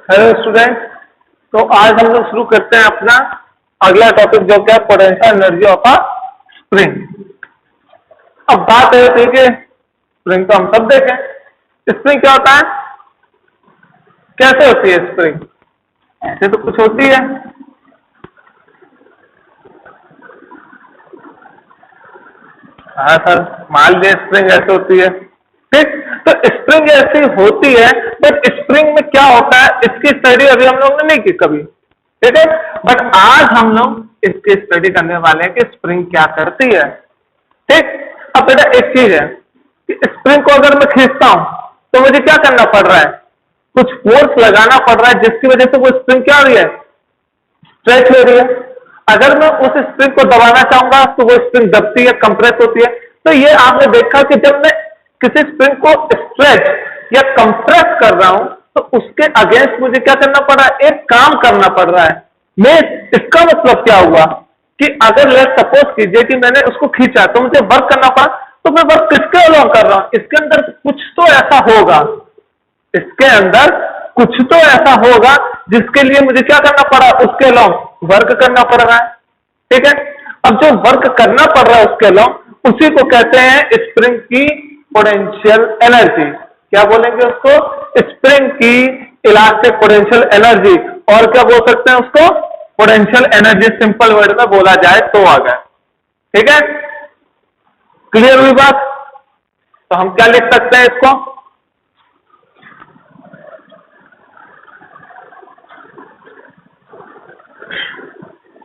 Hello student. तो आज हम लोग शुरू करते हैं अपना अगला टॉपिक जो क्या potential energy of a spring. अब बात है कि स्प्रिंग तो हम सब देखें, स्प्रिंग क्या होता है, कैसे होती है स्प्रिंग? ऐसे तो कुछ होती है। हाँ सर, मान लीजिए स्प्रिंग ऐसे होती है, ठीक। तो स्प्रिंग ऐसी होती है, बट स्प्रिंग में क्या होता है इसकी स्टडी अभी हम लोग ने नहीं की कभी, ठीक है। बट आज हम लोग इसकी स्टडी करने वाले हैं कि स्प्रिंग क्या करती है, ठीक। अब बेटा एक चीज है कि स्प्रिंग को अगर मैं खींचता हूं तो मुझे क्या करना पड़ रहा है, कुछ फोर्स लगाना पड़ रहा है जिसकी वजह से वो स्प्रिंग क्या हो रही है, स्ट्रेच हो रही है। अगर मैं उस स्प्रिंग को दबाना चाहूंगा तो वो स्प्रिंग दबती है, कंप्रेस होती है। तो ये आपने देखा कि जब मैं किसी स्प्रिंग को स्ट्रेच या कंप्रेस कर रहा हूं तो उसके अगेंस्ट मुझे क्या करना पड़ रहा है, एक काम करना पड़ रहा है। मैं इसका मतलब क्या हुआ कि अगर लेट सपोज कीजिए कि मैंने उसको खींचा तो मुझे वर्क करना पड़ा, तो मैं वर्क किसके अलाउ कर रहा हूं, इसके अंदर कुछ तो ऐसा होगा, इसके अंदर कुछ तो ऐसा होगा जिसके लिए मुझे क्या करना पड़ा, उसके अलाउ वर्क करना पड़ रहा है, ठीक है। अब जो वर्क करना पड़ रहा है उसके अलाउ उसी को कहते हैं स्प्रिंग की पोटेंशियल एनर्जी। क्या बोलेंगे उसको, स्प्रिंग की इलास्टिक पोटेंशियल एनर्जी, और क्या बोल सकते हैं उसको, पोटेंशियल एनर्जी सिंपल वर्ड में बोला जाए तो आ गया, ठीक है। क्लियर हुई बात? तो हम क्या लिख सकते हैं इसको,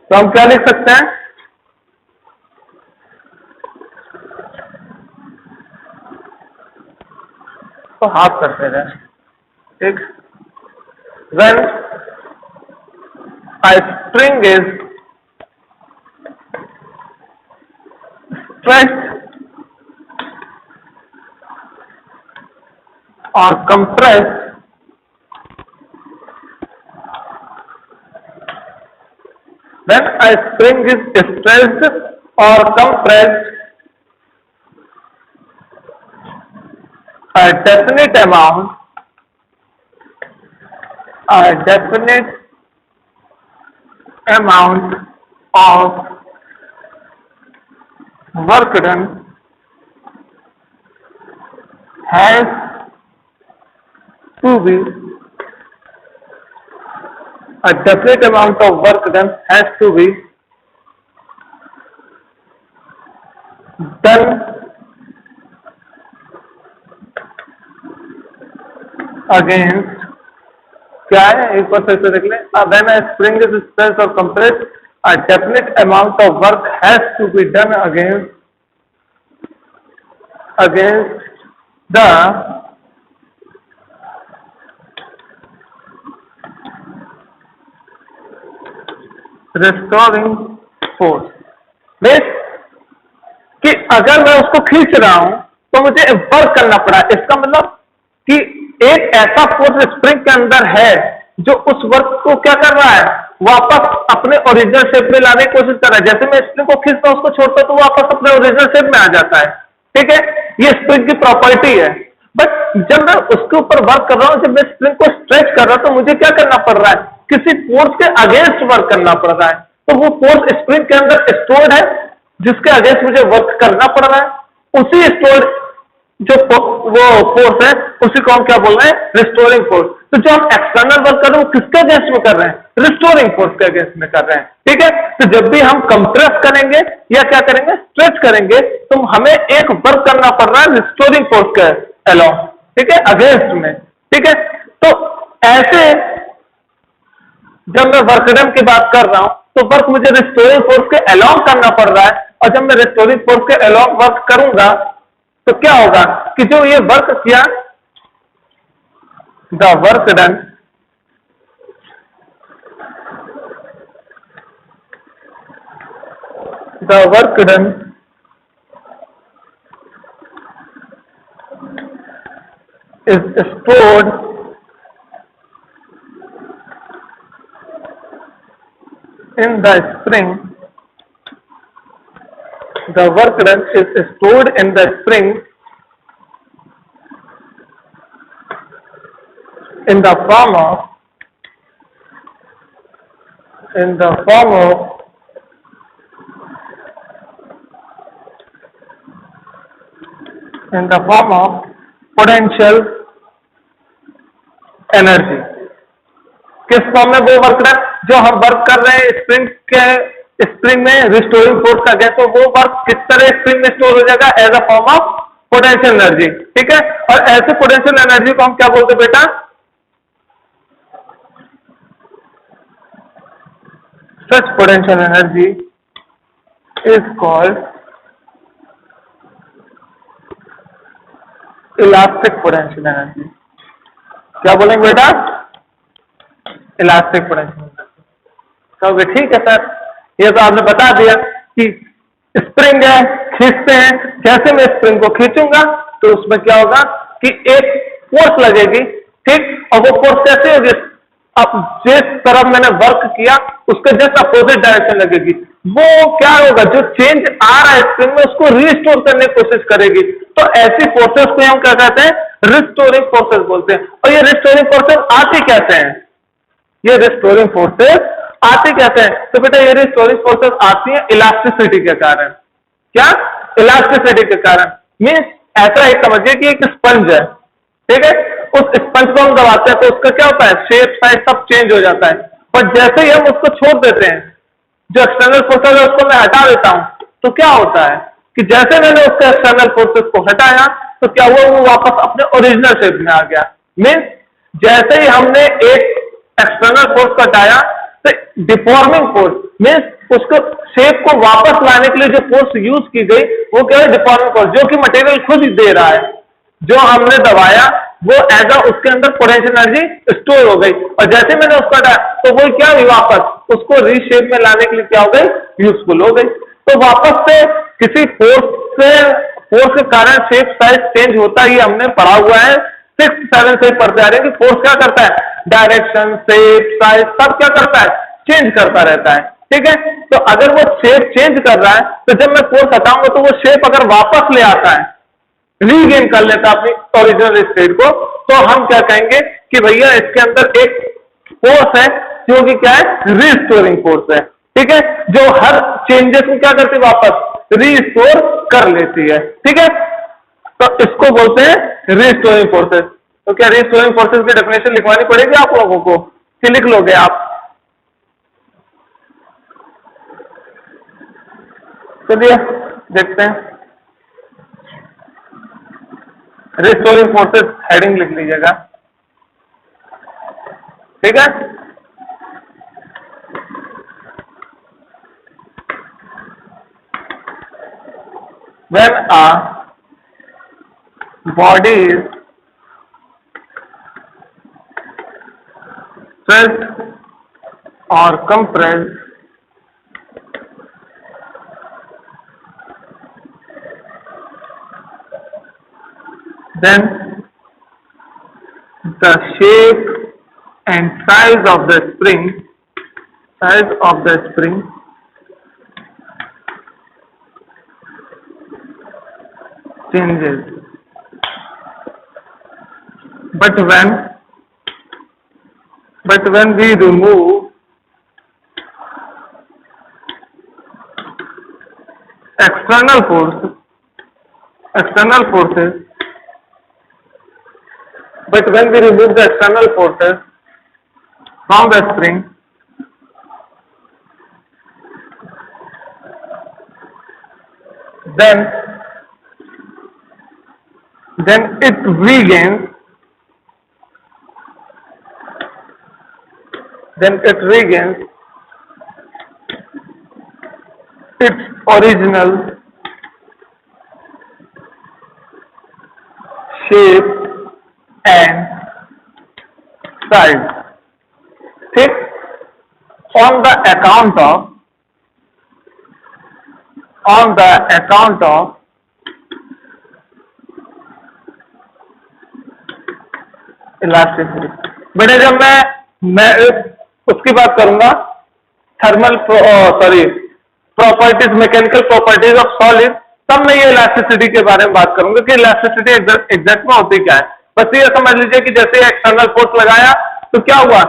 तो हम क्या लिख सकते हैं, तो हाफ करते रहे, ठीक। when a spring is stretched or compressed, when a spring is stretched or compressed, a definite amount of work done has to be a definite amount of work done has to be done against, क्या है एक बार फिर से देख लें, when a spring is stretched or compressed, a definite amount of work has to be done against the restoring force। Means कि अगर मैं उसको खींच रहा हूं तो मुझे वर्क करना पड़ा, इसका मतलब कि एक ऐसा फोर्स स्प्रिंग के अंदर है जो उस वर्क को क्या कर रहा है, वापस अपने ओरिजिनल शेप में लाने की कोशिश कर रहा है। जैसे मैं स्प्रिंग को खींचता हूं, उसको छोड़ता हूं तो वापस अपने ओरिजिनल शेप में आ जाता है, ठीक है। ये स्प्रिंग की प्रॉपर्टी है। बट जब मैं उसके ऊपर वर्क कर रहा हूं, जब मैं स्प्रिंग को स्ट्रेच कर रहा हूं, तो मुझे क्या करना पड़ रहा है, किसी फोर्स के अगेंस्ट वर्क करना पड़ रहा है। तो वो फोर्स स्प्रिंग के अंदर स्टोर्ड है जिसके अगेंस्ट मुझे वर्क करना पड़ रहा है। उसी स्टोर्ड जो वो फोर्स है उसी को हम क्या बोल रहे हैं, रिस्टोरिंग फोर्स। तो जो हम एक्सटर्नल वर्क कर रहे हैं वो किसके अगेंस्ट में कर रहे हैं, रिस्टोरिंग फोर्स के अगेंस्ट में कर रहे हैं, ठीक है। तो जब भी हम कंप्रेस करेंगे या क्या करेंगे, स्ट्रेच करेंगे, तो हमें एक वर्क करना पड़ रहा है रिस्टोरिंग फोर्स के अलोंग, ठीक है, अगेंस्ट में, ठीक है। तो ऐसे जब मैं वर्क डन की बात कर रहा हूं तो वर्क मुझे रिस्टोरिंग फोर्स के अलोंग करना पड़ रहा है, और जब मैं रिस्टोरिंग फोर्स के अलोंग वर्क करूंगा तो क्या होगा कि जो ये वर्क किया, the work done is stored in the spring. The work done is stored in the spring in the form of in the form of potential energy। किस फॉर्म में वो वर्क रहा है? जो हम वर्क कर रहे हैं स्प्रिंग में रिस्टोरिंग फोर्स का गया, तो वो वर्क किस तरह स्प्रिंग में स्टोर हो जाएगा? As a form of potential energy. ठीक है, और ऐसे पोटेंशियल एनर्जी को हम क्या बोलते हैं बेटा? Such potential energy is called elastic potential energy. क्या बोलेंगे बेटा? Elastic potential energy. कहोगे ठीक है सर, ये तो आपने बता दिया कि स्प्रिंग है, खींचते हैं, कैसे मैं स्प्रिंग को खींचूंगा? तो उसमें क्या होगा कि एक फोर्स लगेगी, ठीक, और वो फोर्स कैसे होगी? अब जिस तरफ मैंने वर्क किया उसके जस्ट अपोजिट डायरेक्शन लगेगी। वो क्या होगा? जो चेंज आ रहा है स्प्रिंग में उसको रिस्टोर करने की कोशिश करेगी। तो ऐसी फोर्सेस को हम क्या कहते हैं? रिस्टोरिंग फोर्सेस बोलते हैं। और ये रिस्टोरिंग फोर्सेस आती कैसे हैं? ये रिस्टोरिंग फोर्सेस आती कैसे हैं? तो बेटा ये रिस्टोरिंग फोर्सेस आती हैं इलास्टिसिटी के कारण। क्या? इलास्टिसिटी के कारण। मीन्स ऐसा एक समझिए कि एक स्पंज है, ठीक है, उस स्पंज को हम दबाते हैं तो उसका क्या होता है? शेप साइज सब चेंज हो जाता है। पर जैसे ही हम उसको छोड़ देते हैं, जो एक्सटर्नल फोर्सेस है उसको मैं हटा देता हूं, तो क्या होता है कि जैसे मैंने उसके एक्सटर्नल फोर्सेस को हटाया तो क्या हुआ? वो वापस अपने ओरिजिनल शेप में आ गया। मीन्स जैसे ही हमने एक एक्सटर्नल फोर्स को हटाया तो डिफॉर्मिंग फोर्स, मीन्स उसको शेप को वापस लाने के लिए जो फोर्स यूज की गई वो क्या है? डिफॉर्मिंग फोर्स, जो कि मटेरियल खुद ही दे रहा है। जो हमने दबाया वो एज उसके अंदर पोटेंशियल एनर्जी स्टोर हो गई, और जैसे मैंने उसको हटाया तो वो क्या हुई? वापस उसको रीशेप में लाने के लिए क्या हो गई? यूजफुल हो गई। तो वापस से किसी फोर्स के कारण शेप साइज चेंज होता ही हमने पढ़ा हुआ है, 6, 7 से पढ़ते आ रहे हैं कि फोर्स क्या करता है? डायरेक्शन, शेप, साइज सब क्या करता है? चेंज करता रहता है। ठीक है, तो अगर वो शेप चेंज कर रहा है तो जब मैं फोर्स हटाऊंगा तो वो शेप अगर वापस ले आता है, रीगेन कर लेता अपनी ओरिजिनल स्टेट को, तो हम क्या कहेंगे कि भैया इसके अंदर एक फोर्स है जो कि क्या है? रिस्टोरिंग फोर्स है। ठीक है, जो हर चेंजेस को क्या करती है? वापस रिस्टोर कर लेती है। ठीक है, तो इसको बोलते हैं रिस्टोरिंग फोर्सेस। तो क्या रिस्टोरिंग फोर्सेस की डेफिनेशन लिखवानी पड़ेगी आप लोगों को कि लिख लोगे आप? चलिए देखते हैं। रिस्टोरिंग फोर्सेस हेडिंग लिख लीजिएगा, ठीक है। When a body is stressed or compressed, then the shape and size of the spring changes. But when we remove external forces, but when we remove the external forces from the spring, then it regains its original shape and size. ठीक, on the account of elasticity. बेटे जब मैं उसकी बात करूंगा thermal properties, mechanical properties of solid, तब मैं ये इलास्टिसिटी के बारे में बात करूंगा कि इलास्टिसिटी एग्जैक्ट में होती क्या है। बस ये समझ लीजिए कि जैसे एक्सटर्नल फोर्स लगाया तो क्या हुआ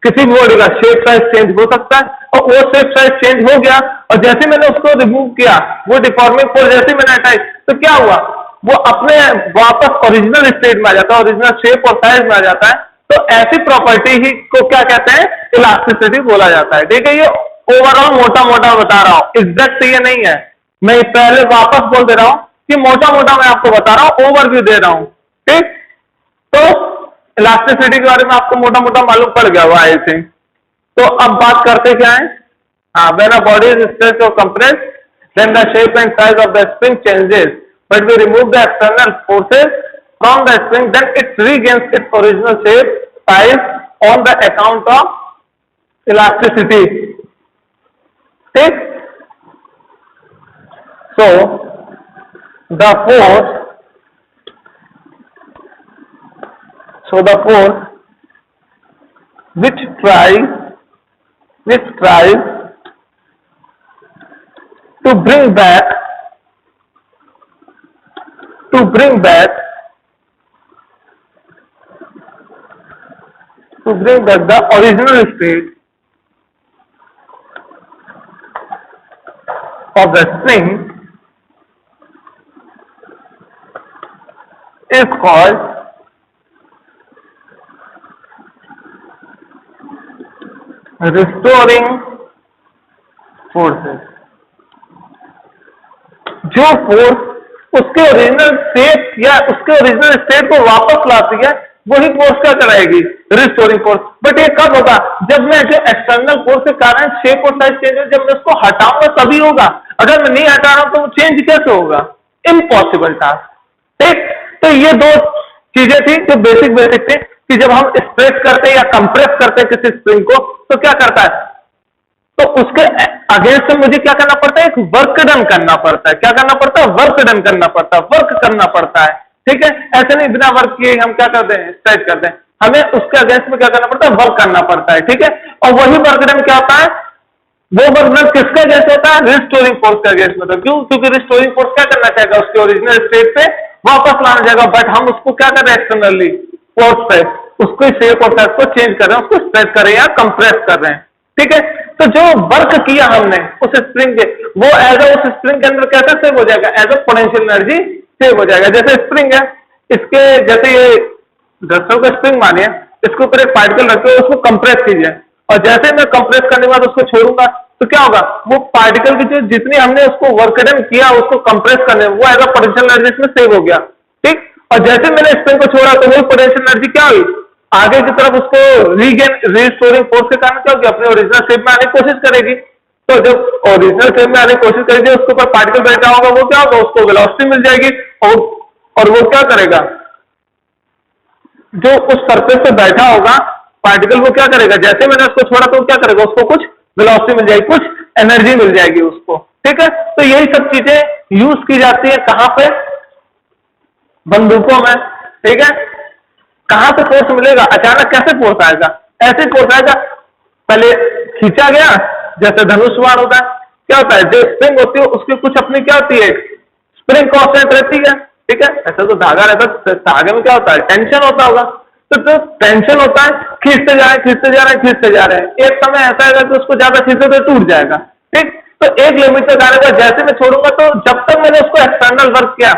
किसी भी बॉडी का शेप साइज चेंज हो सकता है, और वो शेप साइज चेंज हो गया और जैसे मैंने उसको रिमूव किया, वो डिफॉर्मिंग फोर्स जैसे मैंने हटाई, तो क्या हुआ, वो अपने वापस ओरिजिनल स्टेट में आ जाता है, ओरिजिनल शेप और साइज में आ जाता है। तो ऐसी प्रॉपर्टी ही को क्या कहते हैं, इलास्टिसिटी बोला जाता है। ठीक है, ये ओवरऑल मोटा मोटा बता रहा हूं, एग्जैक्ट ये नहीं है, मैं पहले वापस बोल दे रहा हूं कि मोटा मोटा मैं आपको बता रहा हूं, ओवरव्यू दे रहा हूं। ठीक, तो इलास्टिसिटी के बारे में आपको मोटा मोटा मालूम पड़ गया हुआ आई थिंक। तो अब बात करते क्या है, when a body is stretched और compressed then the shape and size of the spring changes, but we remove the external forces from the spring then it regains its original shape size on the account of elasticity. ठीक, so the force which tries to bring back the original state of the spring is called restoring forces. जो force उसके original shape या उसके original state को वापस लाती है, वही फोर्स क्या कराएगी, रिस्टोरिंग फोर्स। बट ये कब होगा, जब मैं जो एक्सटर्नल फोर्स के कारण शेप और साइज चेंज हो, जब मैं उसको हटाऊंगा तभी होगा। अगर मैं नहीं हटा रहा हूं तो वो चेंज कैसे होगा, इम्पॉसिबल टास्क। ठीक, तो ये दो चीजें थी जो बेसिक थी कि जब हम स्ट्रेच करते हैं या कंप्रेस करते हैं किसी स्प्रिंग को, तो क्या करता है, तो उसके अगेंस्ट में मुझे क्या करना पड़ता है, एक वर्क डन करना पड़ता है। क्या करना पड़ता है, वर्क डन करना पड़ता है, वर्क करना पड़ता है। ठीक है, ऐसे नहीं बिना वर्क किए हम क्या करते हैं, स्ट्रेच करते हैं, हमें उसके अगेंस्ट में क्या करना पड़ता है, वर्क करना पड़ता है। ठीक है, और वही वर्क डन क्या होता है, वो वर्क डन किसके अगेंस्ट होता है, रिस्टोरिंग फोर्स के अगेंस्ट में। क्यों, क्योंकि रिस्टोरिंग फोर्स क्या करना चाहेगा, उसके ओरिजिनल स्टेट पे वापस लाना चाहेगा, बट हम उसको क्या कर रहे हैं, एक्सटर्नली फोर्स से उसको शेप और साइज को चेंज कर रहे हैं, उसको स्ट्रेच कर रहे हैं या कंप्रेस कर रहे हैं। ठीक है, तो जो वर्क किया हमने उस स्प्रिंग के, वो एज उस स्प्रिंग के अंदर कैसे सेव हो जाएगा, as a potential energy save हो जाएगा। जैसे स्प्रिंग है, इसके जैसे ये 10 का स्प्रिंग मानिए, इसके ऊपर एक पार्टिकल रखे, उसको कंप्रेस कीजिए, और जैसे मैं कंप्रेस करने के बाद उसको छोड़ूंगा तो क्या होगा, वो पार्टिकल की जो जितनी हमने उसको वर्क डन किया उसको कंप्रेस करने, वो एज अ पोटेंशियल एनर्जी इसमें सेव हो गया। ठीक, और जैसे मैंने स्प्रिंग को छोड़ा तो वही पोटेंशियल एनर्जी क्या हुई, आगे की तरफ उसको रिस्टोरिंग फोर्स के कारण क्या होगी, अपने ओरिजिनल शेप में आने की कोशिश करेगी। तो जब ओरिजिनल शेप में आने की कोशिश करेगी, उसके ऊपर पार्टिकल बैठा होगा, वो क्या होगा, उसको वेलोसिटी मिल जाएगी, और वो क्या करेगा, जो उस सरफेस पे बैठा होगा पार्टिकल, वो क्या करेगा, जैसे मैंने उसको छोड़ा तो क्या करेगा, उसको कुछ वेलोसिटी मिल जाएगी, कुछ एनर्जी मिल जाएगी उसको। ठीक है, तो यही सब चीजें यूज की जाती है कहां पे, बंदूकों में। ठीक है, कहां से फोर्स मिलेगा, अचानक कैसे फोर्स आएगा, ऐसे फोर्स आएगा, पहले खींचा गया, जैसे धनुष बाण होता है, क्या होता है, जो स्प्रिंग होती है उसकी कुछ अपनी क्या होती है, स्प्रिंग कांस्टेंट रहती है। ठीक है, ऐसा तो धागा रहता है, धागे में क्या होता है, टेंशन होता होगा, तो टेंशन होता है, खींचते जा रहे हैं, एक समय ऐसा आएगा कि उसको ज्यादा खींचते तो टूट जाएगा। ठीक, तो एक लिमिट तक आने का, जैसे मैं छोड़ूंगा तो जब तक मैंने उसको एक्सटर्नल वर्क किया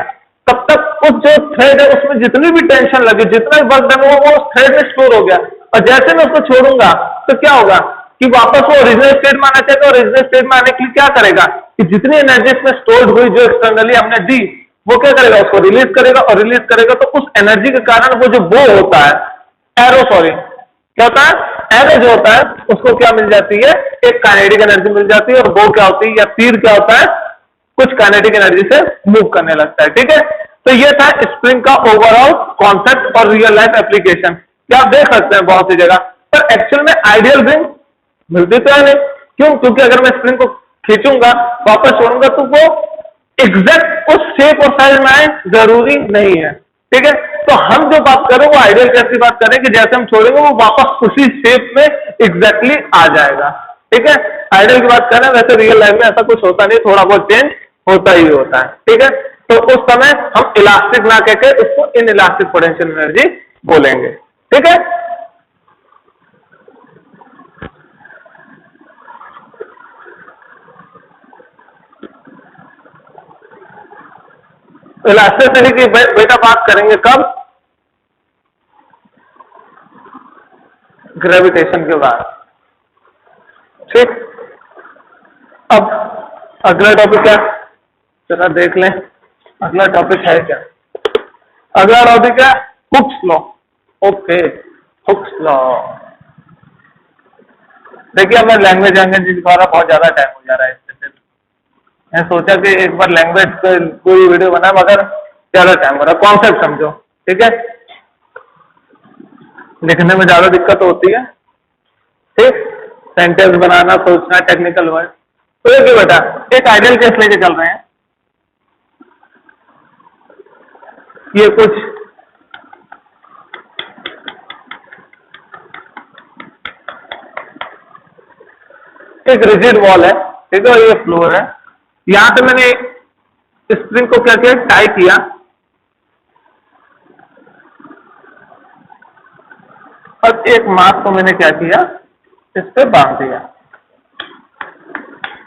तब तक उस जो थ्रेड है उसमें जितनी भी टेंशन लगी, जितना भी वर्क डन हुआ, वो उस थ्रेड में स्टोर हो गया, और जैसे मैं उसको छोड़ूंगा तो क्या होगा कि वापस वो ओरिजिनल स्टेट में आना चाहिए, ओरिजिनल स्टेट में आने के लिए क्या करेगा कि जितनी एनर्जी इसमें स्टोर्ड हुई जो एक्सटर्नली हमने दी, वो क्या करेगा, उसको रिलीज करेगा, और रिलीज करेगा तो उस एनर्जी के कारण वो जो बो होता है, एरो क्या होता है, एरो जो होता है उसको क्या मिल जाती है, एक काइनेटिक एनर्जी मिल जाती है, और बो क्या होती है या तीर क्या होता है, कुछ काइनेटिक एनर्जी से मूव करने लगता है। ठीक है, तो ये था स्प्रिंग का ओवरऑल कॉन्सेप्ट और रियल लाइफ एप्लीकेशन। क्या आप देख सकते हैं बहुत सी जगह पर एक्चुअल में आइडियल रिंग मिलती तो है नहीं, क्यों, क्योंकि अगर मैं स्प्रिंग को खींचूंगा वापस छोड़ूंगा तो वो एग्जैक्ट उस शेप और साइज में आए, जरूरी नहीं है। ठीक है, तो हम जो बात करें वो आइडियल कैसी बात करें कि जैसे हम छोड़ेंगे वो वापस उसी शेप में एग्जैक्टली आ जाएगा। ठीक है, आइडियल की बात करें, वैसे रियल लाइफ में ऐसा कुछ होता नहीं, थोड़ा बहुत चेंज होता ही होता है। ठीक है, तो उस समय हम इलास्टिक ना कहकर उसको इन इलास्टिक पोटेंशियल एनर्जी बोलेंगे। ठीक है, इलास्टिसिटी की बेटा बात करेंगे कब? ग्रेविटेशन के बाद। ठीक, अब अगला टॉपिक क्या, जरा देख लें अगला टॉपिक है क्या। अगला टॉपिक है Hooke's law. Okay, Hooke's law. देखिए अब मैं लैंग्वेज द्वारा बहुत ज्यादा टाइम हो जा रहा है इससे, मैं सोचा कि एक बार लैंग्वेज पे कोई वीडियो बना, मगर ज्यादा टाइम हो रहा है। कॉन्सेप्ट समझो, ठीक है, लिखने में ज्यादा दिक्कत होती है। ठीक, सेंटेंस बनाना, सोचना, टेक्निकल वर्ड। तो देखिए बेटा, एक आइडियल केस लेके चल रहे हैं। ये कुछ एक रिजिड वॉल है, ठीक है, ये फ्लोर है। यहां पे मैंने स्प्रिंग को क्या किया, टाई किया, और एक मास को मैंने क्या किया, इस पे बांध दिया।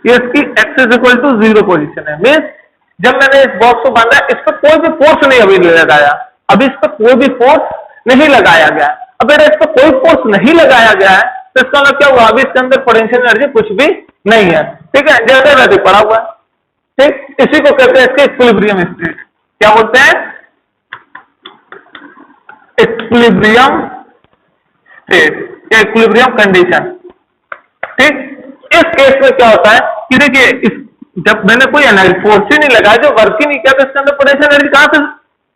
ये इसकी X is equal to 0 position है। मीन्स जब मैंने इस बॉक्स को बांधा, इस पर कोई भी फोर्स नहीं अभी लगाया, अभी इस पर कोई भी फोर्स नहीं लगाया गया। अब अगर इस पर कोई फोर्स नहीं लगाया गया है तो इसका मतलब क्या हुआ, अभी इसके अंदर पोटेंशियल एनर्जी कुछ भी नहीं है। ठीक है, जैसे वैसे पड़ा हुआ है। ठीक, इसी को कहते हैं इसके इक्विलिब्रियम स्टेट। क्या बोलते हैं? इक्विलिब्रियम स्टेट या इक्विलिब्रियम कंडीशन। ठीक, इस केस में क्या होता है कि देखिए, जब मैंने कोई एनर्जी फोर्स ही नहीं लगाया, जो वर्क ही नहीं किया, तो इसके अंदर पोटेंशियल एनर्जी कहां से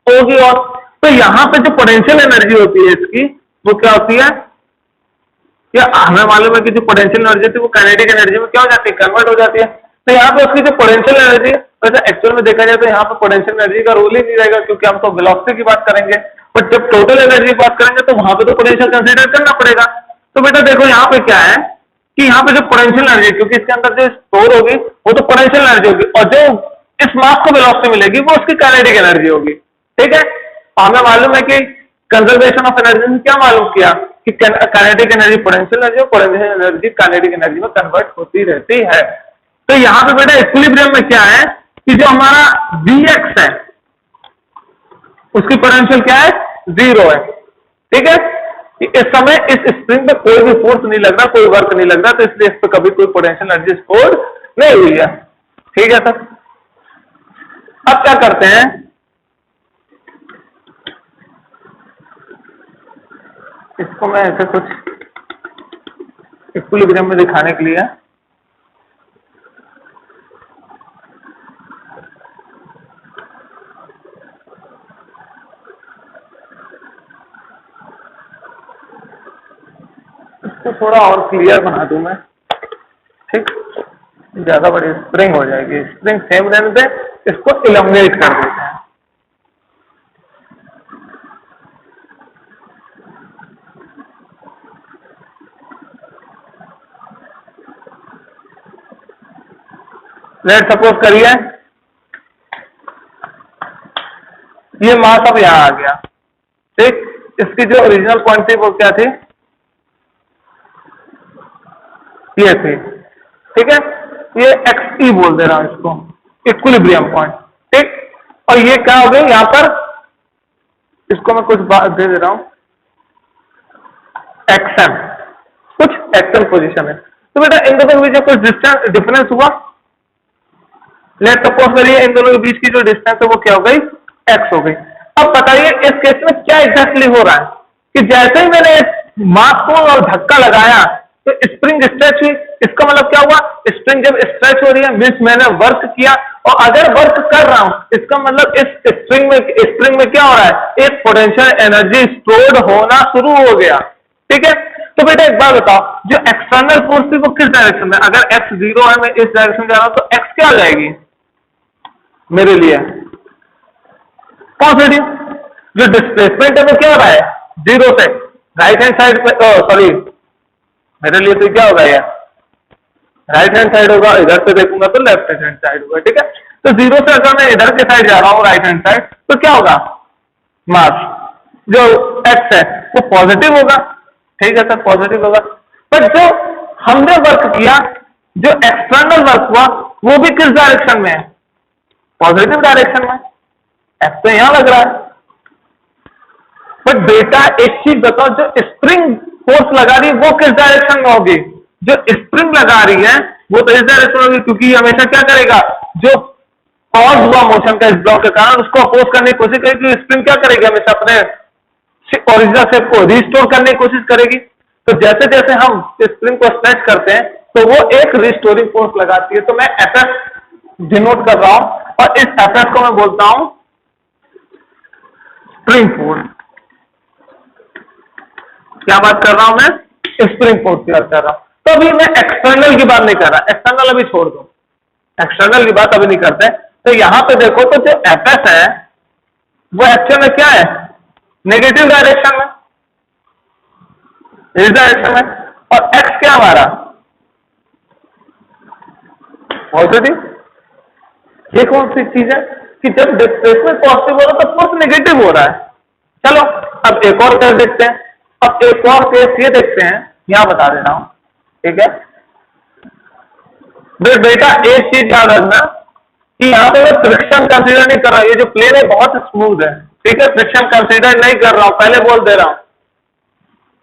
होगी? और तो यहां पे जो पोटेंशियल एनर्जी होती है इसकी, वो क्या होती है? या हमें मालूम है कि जो पोटेंशियल एनर्जी थी वो काइनेटिक एनर्जी में क्या हो जाती है, कन्वर्ट हो जाती है। तो यहाँ पे उसकी जो पोटेंशियल एनर्जी है, वैसे एक्चुअल में देखा जाए तो यहाँ पे पोटेंशियल एनर्जी का रोल ही नहीं रहेगा, क्योंकि हम तो वेलोसिटी की बात करेंगे। बट जब टोटल एनर्जी की बात करेंगे तो वहां पे तो पोटेंशियल कंसीडर करना पड़ेगा। तो बेटा देखो यहाँ पे क्या है कि यहाँ पे जो पोटेंशियल एनर्जी, क्योंकि इसके अंदर जो स्टोर होगी वो तो पोटेंशियल एनर्जी होगी, और जो इस मास को वेलोसिटी मिलेगी वो उसकी काइनेटिक एनर्जी होगी। ठीक है, हमें मालूम है कि कंजर्वेशन ऑफ एनर्जी में क्या मालूम किया कि काइनेटिक एनर्जी पोटेंशियल एनर्जी और पोटेंशियल एनर्जी काइनेटिक एनर्जी में कन्वर्ट होती रहती है। तो यहां पे बेटा इक्विलिब्रियम में क्या है कि जो हमारा Vx है उसकी पोटेंशियल क्या है, 0 है। ठीक है, इस समय इस स्प्रिंग पे कोई भी फोर्स नहीं लग रहा, कोई वर्क नहीं लग रहा, तो इसलिए इस पे कभी कोई पोटेंशियल एनर्जी स्टोर नहीं हुई है। ठीक है सर, अब क्या करते हैं, इसको मैं ऐसे कुछ इक्विलिब्रियम में दिखाने के लिए इसको थोड़ा और क्लियर बना दूं मैं। ठीक, ज्यादा बड़ी स्प्रिंग हो जाएगी, स्प्रिंग सेम रहने पे इसको इलॉन्गेट कर देते हैं। लेट सपोज करिए ये मास अब यहां आ गया। ठीक, इसकी जो ओरिजिनल पॉइंट थी वो क्या थी, ये थी। ठीक है, ये XE बोल दे रहा हूं इसको, इक्विलिब्रियम पॉइंट। ठीक, और ये क्या हो गई यहां पर, इसको मैं कुछ बात दे रहा हूं, XM, कुछ XM पोजीशन है। तो बेटा इन दोनों के बीच कुछ डिफरेंस हुआ। लेट सपोज करिए इन दोनों के बीच की जो डिस्टेंस है वो क्या हो गई, X हो गई। अब बताइए इस केस में क्या एग्जैक्टली हो रहा है कि जैसे ही मैंने मास को और धक्का लगाया तो स्प्रिंग स्ट्रेच हुई। इसका मतलब क्या हुआ, स्प्रिंग जब स्ट्रेच हो रही है मीन्स मैंने वर्क किया, और अगर वर्क कर रहा हूं इसका मतलब इस स्प्रिंग में क्या हो रहा है, एक पोटेंशियल एनर्जी स्टोर्ड होना शुरू हो गया। ठीक है, तो बेटा एक बात बताओ, जो एक्सटर्नल फोर्स थी वो किस डायरेक्शन में, अगर x 0 है, मैं इस डायरेक्शन जा रहा हूं तो x क्या आ जाएगी मेरे लिए, पॉजिटिव। जो डिस्प्लेसमेंट है वो क्या हो रहा है, 0 से राइट हैंड साइड पे, सॉरी मेरे लिए तो क्या होगा यार, राइट हैंड साइड होगा, इधर से देखूंगा तो लेफ्ट हैंड साइड होगा। ठीक है, तो 0 से अगर मैं इधर के साइड जा रहा हूं राइट हैंड साइड, तो क्या होगा, मास जो x है वो पॉजिटिव होगा। ठीक है सर, पॉजिटिव होगा। पर जो हमने वर्क किया, जो एक्सटर्नल वर्क हुआ वो भी किस डायरेक्शन में है, पॉजिटिव डायरेक्शन में। एफ तो यहां लग रहा है, बट बेटा एक चीज बताओ, जो स्प्रिंग फोर्स लगा रही है वो किस डायरेक्शन में होगी? जो स्प्रिंग लगा रही है वो तो इस डायरेक्शन में होगी, क्योंकि हमेशा क्या करेगा, जो कॉज हुआ मोशन का इस ब्लॉक के कारण उसको अपोज करने की कोशिश करेगी। स्प्रिंग क्या करेगी, हमेशा अपने ओरिजिनल शेप को रिस्टोर करने की कोशिश करेगी। तो जैसे जैसे हम स्प्रिंग को स्ट्रेच करते हैं तो वो एक रिस्टोरिंग फोर्स लगाती है। तो मैं एफ डिनोट कर रहा हूं और इस एफ को मैं बोलता हूं स्प्रिंग फोर्स। क्या बात कर रहा हूं मैं? स्प्रिंग फोर्स की बात कर रहा हूं। तो अभी मैं एक्सटर्नल की बात नहीं कर रहा, एक्सटर्नल अभी छोड़ दो, एक्सटर्नल की बात अभी नहीं करते। तो यहां पे देखो, तो जो एफ है वो एक्चुअल में क्या है, नेगेटिव डायरेक्शन में, इस डायरेक्शन में, और एक्स क्या हमारा पॉजिटिव। ये कौन सी चीज है कि जब डिस्प्लेसमेंट पॉजिटिव हो रहा है तो फोर्स नेगेटिव हो रहा है। चलो अब एक और केस देखते हैं। अब एक और केस ये देखते हैं, यहां बता दे रहा हूं, ठीक है बेटा। एक चीज याद रखना कि यहां पे मैं फ्रिक्शन कंसीडर नहीं कर रहा हूं, ये जो प्लेन है बहुत स्मूथ है, ठीक है, फ्रिक्शन कंसीडर नहीं कर रहा हूं, पहले बोल दे रहा हूं,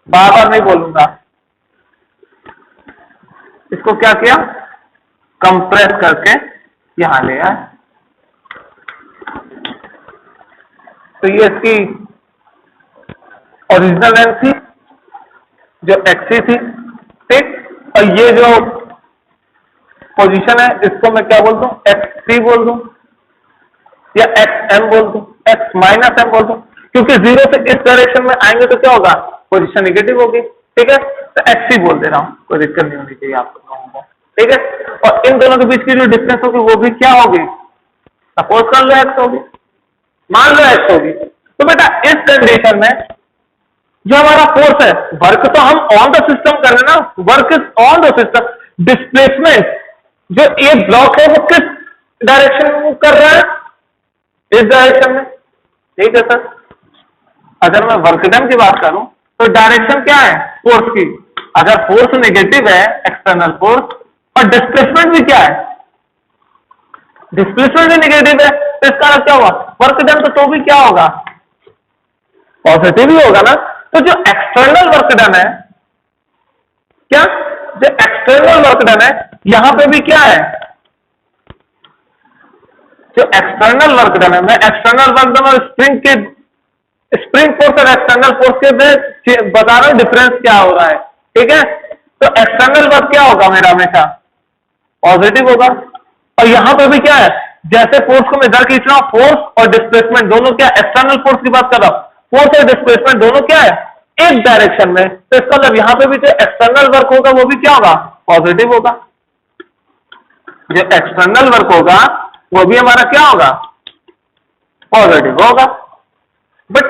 बार बार नहीं बोलूंगा। इसको क्या किया, कंप्रेस करके यहां ले आए। तो ये इसकी ओरिजिनल लेंथ थी जो एक्सी थी, ठीक, और ये जो पोजीशन है इसको मैं क्या बोल दूं, एक्स सी बोल दूं या एक्स एम बोल दूं, एक्स माइनस एम बोल दूं, क्योंकि जीरो से इस डायरेक्शन में आएंगे तो क्या होगा, पोजीशन नेगेटिव होगी, ठीक है। तो एक्स सी बोल दे रहा हूं, कोई दिक्कत नहीं होनी चाहिए आप लोगों को, ठीक है। और इन दोनों के बीच की जो डिस्टेंस होगी वो भी क्या होगी, सपोज कर लो एक्स होगी, मान लो एक्स होगी। तो बेटा इस कंडीशन में जो हमारा फोर्स है, वर्क तो हम ऑन द सिस्टम कर रहे हैं ना, work is on the system. Displacement जो ये ब्लॉक है वो किस डायरेक्शन में मूव कर रहा है, इस डायरेक्शन में, ठीक है सर। अगर मैं वर्क डन की बात करूं तो डायरेक्शन क्या है फोर्स की, अगर फोर्स नेगेटिव है एक्सटर्नल फोर्स, और डिस्प्लेसमेंट भी क्या है, डिस्प्लेसमेंट भी नेगेटिव है, तो इसका क्या हुआ, वर्क डन तो भी क्या होगा, पॉजिटिव ही होगा ना। तो जो एक्सटर्नल वर्क डन है, क्या जो एक्सटर्नल वर्क डन है, यहां पे भी क्या है, जो एक्सटर्नल वर्क डन है, मैं एक्सटर्नल वर्क डन और स्प्रिंग फोर्स और एक्सटर्नल फोर्स के बता रहा हूं डिफरेंस क्या हो रहा है, ठीक है। तो एक्सटर्नल वर्क क्या होगा मेरा, हमेशा पॉजिटिव होगा। और यहां पे भी क्या है, जैसे फोर्स को मैं इधर खींच रहा हूं, फोर्स और डिस्प्लेसमेंट दोनों क्या, एक्सटर्नल फोर्स की बात कर रहा हूं, फोर्स और डिस्प्लेसमेंट दोनों क्या है, एक डायरेक्शन में। तो इसका मतलब यहां पे भी जो एक्सटर्नल वर्क होगा वो भी क्या होगा, पॉजिटिव होगा। जो एक्सटर्नल वर्क होगा वो भी हमारा क्या होगा, पॉजिटिव होगा। बट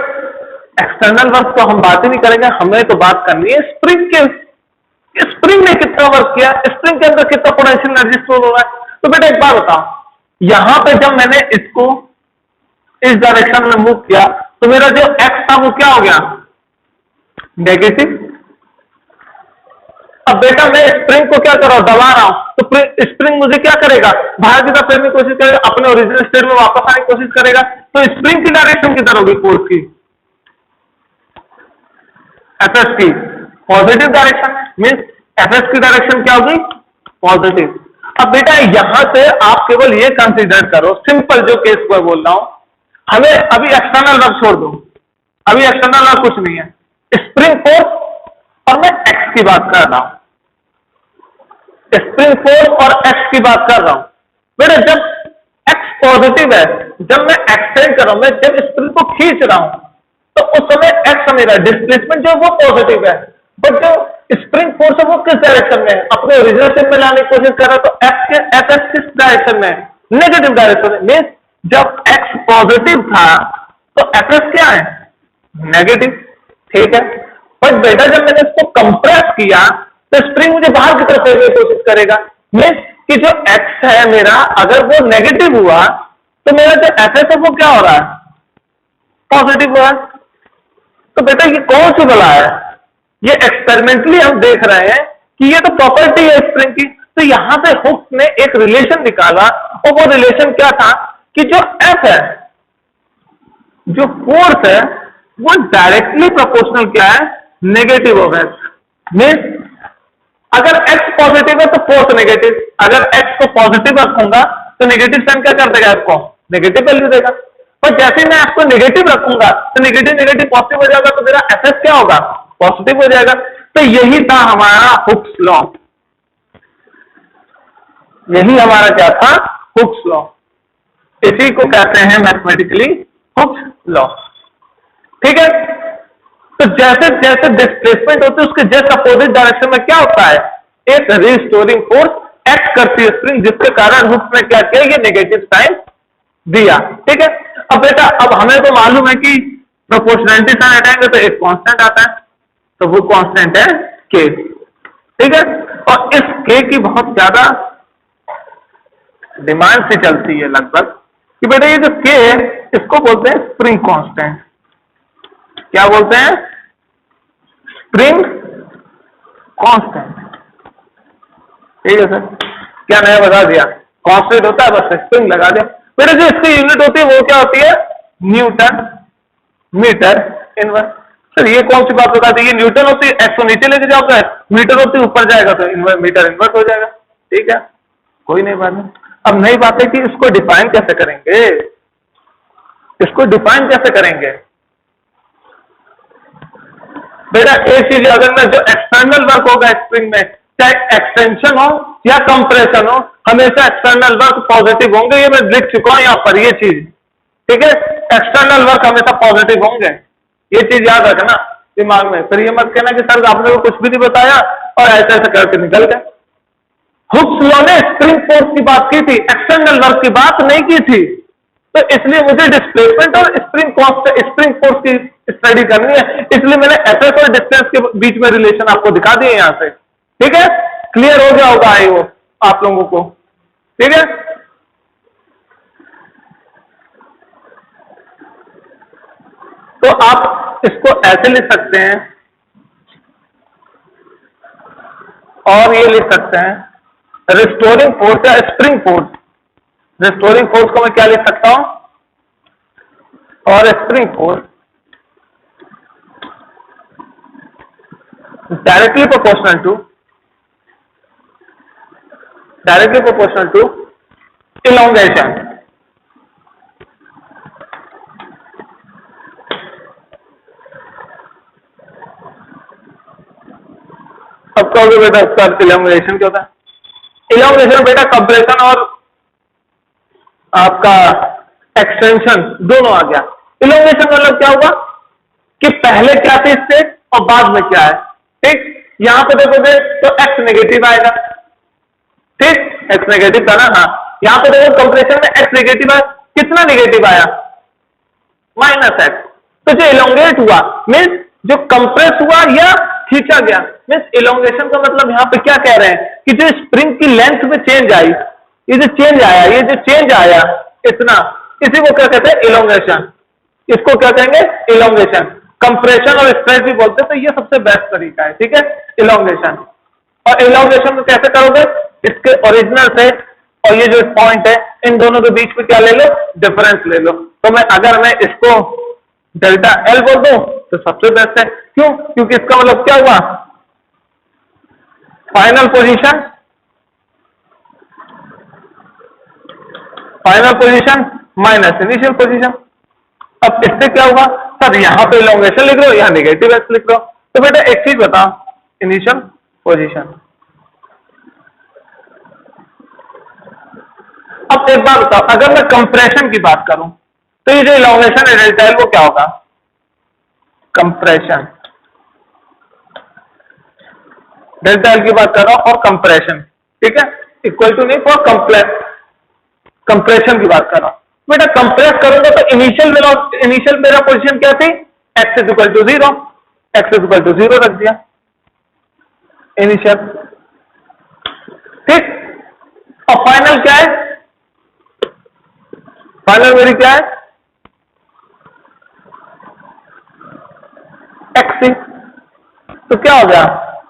एक्सटर्नल वर्क तो हम बात ही नहीं करेंगे, हमें तो बात करनी है स्प्रिंग के, स्प्रिंग ने कितना वर्क किया, स्प्रिंग के अंदर कितना पोटेंशियल एनर्जी स्टोर हो रहा है। तो बेटा एक बात बताओ, यहां पे जब मैंने इसको इस डायरेक्शन में मूव किया तो मेरा जो एक्स था वो क्या हो गया, नेगेटिव। अब बेटा मैं स्प्रिंग को क्या कर रहा हूं, दबा रहा हूं, तो स्प्रिंग मुझे क्या करेगा, बाहर की तरफ फेरने की कोशिश करेगा, अपने ओरिजिनल स्टेट में वापस आने की कोशिश करेगा। तो स्प्रिंग की डायरेक्शन किधर होगी, फोर्स की, एफएस की पॉजिटिव डायरेक्शन में, मीन्स एफएस की डायरेक्शन क्या होगी, पॉजिटिव। अब बेटा यहां से आप केवल ये कंसीडर करो, सिंपल जो केस को बोल रहा हूं, हमें अभी एक्सटर्नल वर्क छोड़ दो, अभी एक्सटर्नल वर्क कुछ नहीं है, स्प्रिंग फोर्स और मैं एक्स की बात कर रहा हूं, स्प्रिंग फोर्स और एक्स की बात कर रहा हूं। बेटा जब एक्स पॉजिटिव है, जब मैं एक्सटेंड कर रहा हूं, मैं जब स्प्रिंग को खींच रहा हूं तो उस समय एक्स मेरा डिस्प्लेसमेंट जो वो पॉजिटिव है, बट जो स्प्रिंग फोर्स है वो किस डायरेक्शन में है, अपने ओरिजिनल शेप में लाने की कोशिश कर रहा है। तो एक्स के एफ किस डायरेक्शन में है, नेगेटिव डायरेक्शन में। मीन्स जब एक्स पॉजिटिव था तो एफ क्या है, नेगेटिव, ठीक है। बट बेटा जब मैंने इसको कंप्रेस किया तो स्प्रिंग मुझे बाहर की तरफ फेरने की कोशिश करेगा। मीन्स कि जो एक्स है मेरा, अगर वो नेगेटिव हुआ तो मेरा जो एफ है वो क्या हो रहा है, पॉजिटिव हुआ। तो बेटा ये कौन सी बला है, ये एक्सपेरिमेंटली हम देख रहे हैं कि ये तो प्रॉपर्टी है स्प्रिंग की। तो यहां से हुक ने एक रिलेशन निकाला और वो रिलेशन क्या था कि जो एफ है जो फोर्स है वो डायरेक्टली प्रोपोर्शनल क्या है, नेगेटिव ऑफ एक्स। मीन्स अगर x पॉजिटिव है तो फोर्स नेगेटिव, अगर x को पॉजिटिव रखूंगा तो नेगेटिव साइन क्या कर देगा, आपको नेगेटिव वैल्यू देगा। पर जैसे मैं आपको नेगेटिव रखूंगा तो नेगेटिव नेगेटिव पॉजिटिव हो जाएगा, तो मेरा एफ क्या होगा, पॉजिटिव हो जाएगा। तो यही था हमारा हुक्स लॉ, यही हमारा क्या था, हुक्स लॉ। इसी को कहते हैं मैथमेटिकली हुक्स लॉ। ठीक है, तो जैसे जैसे डिस्प्लेसमेंट होती है उसके जस्ट अपोजिट डायरेक्शन में क्या होता है, एक रिस्टोरिंग फोर्स एक्ट करती है स्प्रिंग, जिसके कारण हुक्स ने क्या किया, ये नेगेटिव साइन दिया। ठीक है, अब बेटा अब हमें तो मालूम है कि प्रोपोर्शनलिटी साइन हटाएंगे तो एक कांस्टेंट आता है, तो वो कांस्टेंट है के। ठीक है, और इस के की बहुत ज्यादा डिमांड से चलती है लगभग कि बेटा ये जो के है इसको बोलते हैं स्प्रिंग कांस्टेंट। क्या बोलते हैं, स्प्रिंग कांस्टेंट। ठीक है सर, क्या नया बता दिया, कांस्टेंट होता है बस स्प्रिंग लगा दिया। बेटा जो इसकी यूनिट होती है वो क्या होती है, न्यूटन मीटर इनवर्स। सर ये कौन सी बात बता दी, ये न्यूटन होती है, एक्स को नीचे लेके जाओगे, मीटर होती है ऊपर जाएगा तो मीटर इनवर्स हो जाएगा। ठीक है, कोई नई बात नहीं। अब नई बात है कि इसको डिफाइन कैसे करेंगे, इसको डिफाइन कैसे करेंगे। बेटा एक चीज, अगर मैं जो एक्सटर्नल वर्क होगा स्प्रिंग में, चाहे एक्सटेंशन हो या कंप्रेशन हो, हमेशा एक्सटर्नल वर्क पॉजिटिव होंगे। ये मैं लिख चुका हूं यहां पर ये चीज। ठीक है, एक्सटर्नल वर्क हमेशा पॉजिटिव होंगे, ये चीज याद रखना दिमाग में। फिर ये मत कहना कि सर आपने को कुछ भी नहीं बताया और ऐसे ऐसे करके निकल गए। हुक्स लॉ ने स्प्रिंग फोर्स की बात की थी, एक्सटर्नल वर्क की बात नहीं की थी। तो इसलिए मुझे डिस्प्लेसमेंट और स्प्रिंग फोर्स की स्टडी करनी है, इसलिए मैंने एफएस और डिस्टेंस के बीच में रिलेशन आपको दिखा दिए यहां से। ठीक है, क्लियर हो गया होगा आई वो आप लोगों को। ठीक है, तो आप इसको ऐसे लिख सकते हैं और ये लिख सकते हैं, रिस्टोरिंग फोर्स या स्प्रिंग फोर्स। रिस्टोरिंग फोर्स को मैं क्या लिख सकता हूं, और spring force directly proportional to elongation. अब कहोगे बेटा सर इलोंगेशन क्या होता है, इलोंगेशन बेटा कंप्रेशन और आपका एक्सटेंशन दोनों आ गया। इलोंगेशन मतलब क्या हुआ कि पहले क्या थी स्टेट और बाद में क्या है। ठीक, यहां पे देखोगे तो एक्स नेगेटिव आएगा। ठीक, एक्स नेगेटिव था ना, हाँ यहां पे देखो कंप्रेशन में एक्स नेगेटिव आया, कितना नेगेटिव आया, माइनस एक्स। तो जो इलोंगेट हुआ मीन्स जो कंप्रेस हुआ या खींचा गया, मीन्स इलोंगेशन का मतलब यहां पे क्या कह रहे हैं कि जो स्प्रिंग की लेंथ में चेंज आई, ये जो चेंज आया इतना, इसी को क्या कहते हैं, इलोंगेशन। इसको क्या कहेंगे, इलोंगेशन। कंप्रेशन और स्ट्रेच भी बोलते हैं, तो ये सबसे बेस्ट तरीका है। ठीक है, इलोंगेशन। और इलोंगेशन को कैसे करोगे, इसके ओरिजिनल से और ये जो पॉइंट है इन दोनों के बीच में क्या ले लो, डिफरेंस ले लो। तो अगर मैं इसको डेल्टा एल बोल दूं तो सबसे बेस्ट है। क्यों, क्योंकि इसका मतलब क्या हुआ, final position minus initial position. अब इससे क्या हुआ, सर यहां पे इलोंगेशन लिख लो, यहां नेगेटिव एक्स लिख लो। तो बेटा एक चीज बताओ, इनिशियल पोजीशन। अब एक बात बताओ, अगर मैं कंप्रेशन की बात करूं तो ये जो इलोंगेशन है डेल्टा एल वो क्या होगा, कंप्रेशन। डेल्टा एल की बात कर रहा हूं और कंप्रेशन। ठीक है, इक्वल टू नहीं फॉर कंप्रेशन की बात कर रहा हूं। बेटा कंप्रेस करूंगा तो इनिशियल मेरा पोजीशन क्या थी, X is equal to 0, X is equal to 0 रख दिया इनिशियल। ठीक, और फाइनल क्या है, फाइनल मेरी क्या है, एक्स। तो क्या हो गया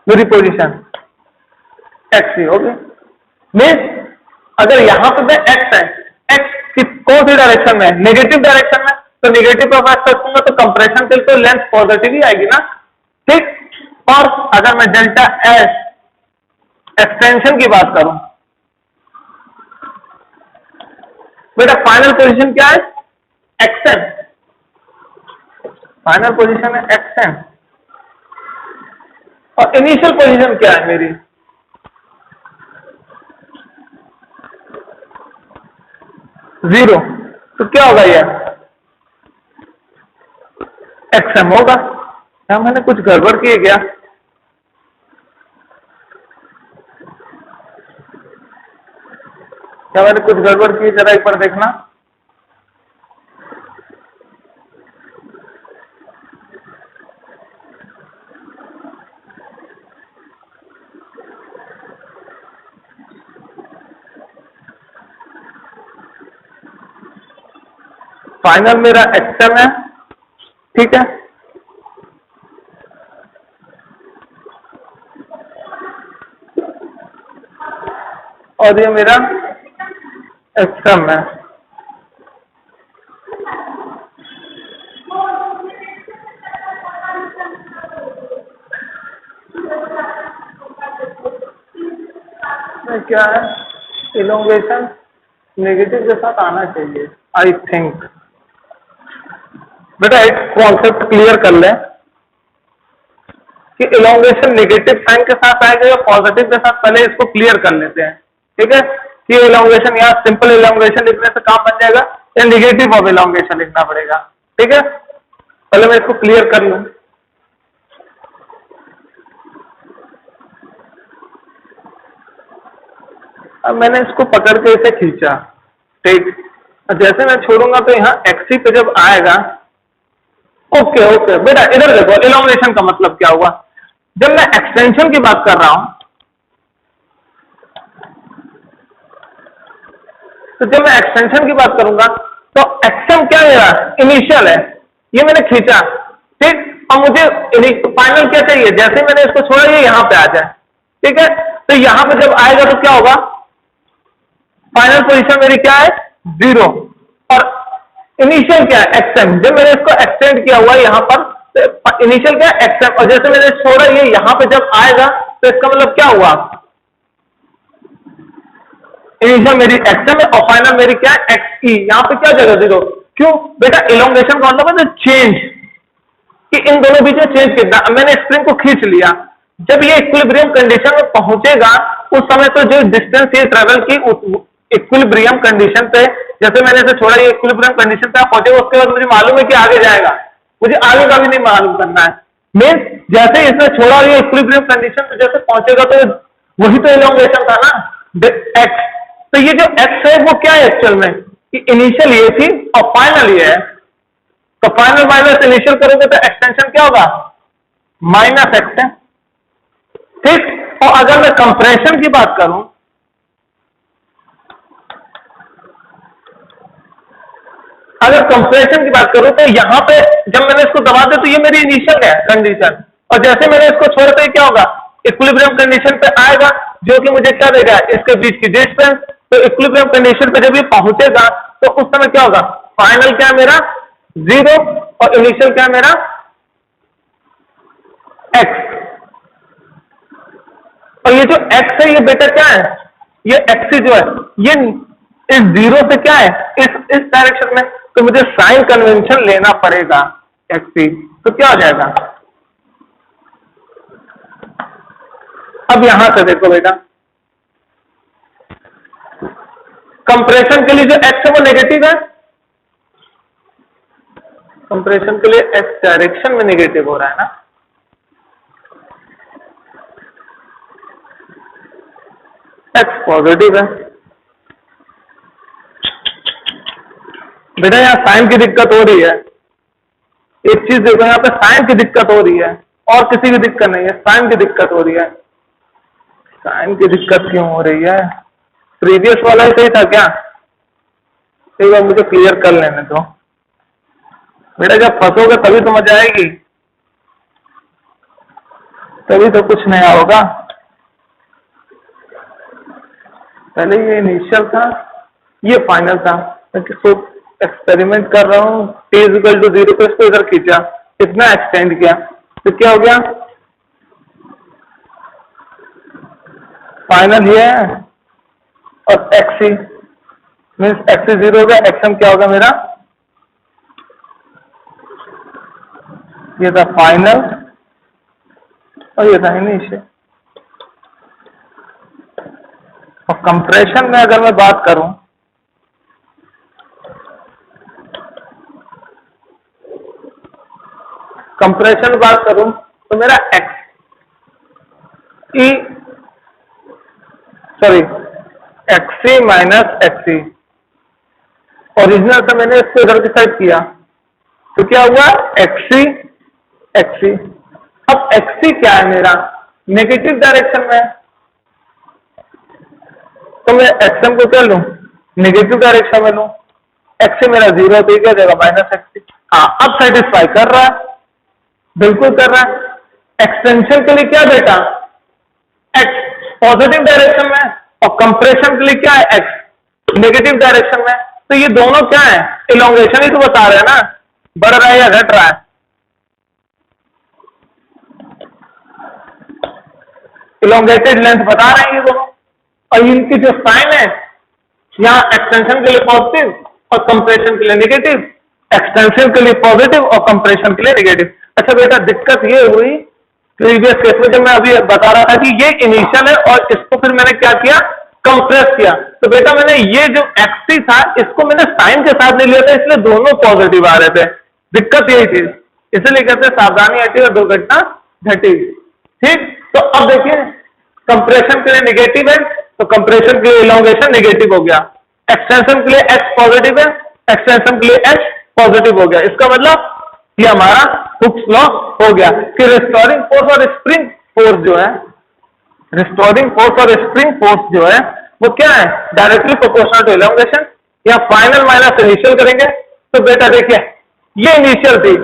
मेरी पोजीशन, एक्स ही हो गई। मीन्स अगर यहां पे मैं एक्स है, एक्स कौन सी डायरेक्शन में, नेगेटिव डायरेक्शन में, तो निगेटिव ऑफ एक्स रखूंगा तो कंप्रेशन के लिए तो लेंथ पॉजिटिव ही आएगी ना, ठीक। और अगर मैं डेल्टा एस एक्सटेंशन की बात करूं, बेटा फाइनल पोजीशन क्या है, एक्सएन, फाइनल पोजीशन है एक्सएन, और इनिशियल पोजीशन क्या है मेरी, जीरो। तो क्या होगा ये, एक्सएम होगा। क्या मैंने कुछ गड़बड़ किए क्या, क्या मैंने कुछ गड़बड़ की, जरा एक बार देखना। फाइनल मेरा एक्सएम है, ठीक है, और ये मेरा एक्सएम है। क्या है, इलोंगेशन नेगेटिव के साथ आना चाहिए, आई थिंक। बेटा एक कॉन्सेप्ट क्लियर कर लें कि इलोंगेशन नेगेटिव साइन के साथ आएगा या पॉजिटिव के साथ, पहले इसको क्लियर कर लेते हैं, ठीक है। कि इलोंगेशन या सिंपल इलोंगेशन लिखने से काम बन जाएगा या निगेटिव ऑफ इलोंगेशन लिखना पड़ेगा, ठीक है। पहले मैं इसको क्लियर कर लूं। अब मैंने इसको पकड़ के इसे खींचा, ठीक। जैसे मैं छोड़ूंगा तो यहाँ एक्सी पे जब आएगा, ओके ओके बेटा इधर देखो इलोंगेशन का मतलब क्या हुआ। जब मैं एक्सटेंशन की बात कर रहा हूं, तो जब मैं एक्सटेंशन की बात करूंगा तो एक्सएम क्या मेरा इनिशियल है, ये मैंने खींचा, ठीक। और मुझे फाइनल क्या चाहिए, जैसे मैंने इसको छोड़ा ये यहां पे आ जाए, ठीक है। तो यहां पे जब आएगा तो क्या होगा, फाइनल पोजीशन मेरी क्या है, जीरो, और इनिशियल क्या है, एक्सएम। जब मैंने इसको एक्सटेंड किया हुआ है यहां पर, तो इनिशियल क्या है, एक्सएम, और जैसे मैंने छोड़ा ये यहां पे जब आएगा तो इसका मतलब क्या हुआ, इनिशियल मेरी एक्सएम है और फाइनल मेरी क्या है, एक्सई। यहां पे क्या जगह जीरो, क्यों बेटा, इलोंगेशन का मतलब है चेंज, कि इन दोनों बीच में चेंज कितना। मैंने स्प्रिंग को खींच लिया, जब ये इक्विलिब्रियम कंडीशन में पहुंचेगा उस समय तो जो डिस्टेंस ये ट्रेवल की इक्विलिब्रियम कंडीशन पे, जैसे मैंने इसे छोड़ा ये इक्विलिब्रियम कंडीशन पे पहुंचेगा, उसके बाद मुझे मालूम है कि आगे जाएगा, मुझे आगे का भी नहीं मालूम करना है। मीन जैसे इसने छोड़ा ये इक्विलिब्रियम कंडीशन पे जैसे पहुंचेगा तो वही तो इलोंगेशन था ना, एक्स। तो ये जो एक्स है वो क्या है एक्चुअल में, कि इनिशियल ये थी और फाइनल ये है, तो फाइनल माइनस इनिशियल करोगे तो एक्सटेंशन क्या होगा, माइनस एक्स है, ठीक। और अगर मैं कंप्रेशन की बात करूं, अगर कंप्रेशन की बात करूं तो यहां पे जब मैंने इसको दबा दिया तो ये मेरी इनिशियल है कंडीशन, और जैसे मैंने इसको छोड़ा तो ये क्या होगा, इक्विलिब्रियम कंडीशन पे आएगा, जो कि मुझे क्या देगा, इसके बीच की डिस्टेंस। तो इक्विलिब्रियम कंडीशन पे जब ये पहुंचेगा तो उस समय क्या होगा, फाइनल क्या है मेरा जीरो और इनिशियल क्या है मेरा एक्स। और ये जो एक्स है ये बेटा क्या है, ये एक्स जो है ये इस जीरो से क्या है, इस डायरेक्शन में, तो मुझे साइन कन्वेंशन लेना पड़ेगा एक्स। तो क्या हो जाएगा, अब यहां से देखो बेटा, कंप्रेशन के लिए जो एक्स है वो नेगेटिव है, कंप्रेशन के लिए एक्स डायरेक्शन में नेगेटिव हो रहा है ना, एक्स पॉजिटिव है। बेटा यहाँ साइन की दिक्कत हो रही है, एक चीज देखो यहाँ पे साइन की दिक्कत हो रही है, और किसी की दिक्कत नहीं है, साइन की दिक्कत हो रही है। साइन की दिक्कत क्यों हो रही है, प्रीवियस वाला ही सही था क्या, एक बार मुझे क्लियर कर लेने दो बेटा। जब फंसोगे तभी तो मजा आएगी, तभी तो कुछ नया होगा। पहले ये इनिशियल था, ये फाइनल था, तो एक्सपेरिमेंट कर रहा हूँ, t इज इक्वल टू 0 को इसको इधर खींचा, इतना एक्सटेंड किया, तो क्या हो गया, फाइनल ये है, और xc मीन्स xc 0 हो गया, xm क्या होगा मेरा, ये था फाइनल और ये था इनिशियल। और कंप्रेशन में अगर मैं बात करूं, कंप्रेशन बात करूं तो मेरा xc माइनस xc, ओरिजिनल से मैंने इसको इधर की साइड किया तो क्या हुआ, xc xc। अब xc क्या है मेरा, नेगेटिव डायरेक्शन में, तो मैं xm को क्या लूं, नेगेटिव डायरेक्शन में लूं, xc मेरा 0 तो क्या जाएगा माइनस xc। हाँ, अब सेटिस्फाई कर रहा है, बिल्कुल कर रहा है। एक्सटेंशन के लिए क्या बेटा, x पॉजिटिव डायरेक्शन में, और कंप्रेशन के लिए क्या है, x नेगेटिव डायरेक्शन में। तो ये दोनों क्या है, इलोंगेशन ही तो बता रहे हैं ना, बढ़ रहा है या घट रहा है। इलोंगेटेड लेंथ बता रहे हैं ये दोनों, और इनकी जो साइन है, यहाँ एक्सटेंशन के लिए पॉजिटिव और कंप्रेशन के लिए नेगेटिव, एक्सटेंशन के लिए पॉजिटिव और कंप्रेशन के लिए नेगेटिव। अच्छा बेटा, दिक्कत ये हुई प्रीवियस केस में जब मैं अभी बता रहा था कि ये इनिशियल है और इसको फिर मैंने क्या किया, कंप्रेस किया, तो बेटा मैंने ये जो xc था इसको मैंने साइन के साथ ले लिया था, इसलिए दोनों पॉजिटिव आ रहे थे। दिक्कत यही थी, इसलिए कहते हैं सावधानी हटी और दुर्घटना घटी। ठीक, तो अब देखिए कंप्रेशन के लिए नेगेटिव है, तो कंप्रेशन के लिए इलोंगेशन नेगेटिव हो गया, एक्सटेंशन के लिए x पॉजिटिव है, एक्सटेंशन के लिए h पॉजिटिव हो गया। इसका मतलब ये हमारा हुक्स लॉ हो गया कि रिस्टोरिंग फोर्स और स्प्रिंग फोर्स जो है, रिस्टोरिंग फोर्स और स्प्रिंग फोर्स जो है वो क्या है, डायरेक्टली प्रोपोर्शनल टू इलोंगेशन, या फाइनल माइनस इनिशियल करेंगे। तो बेटा देखिए ये इनिशियल थी,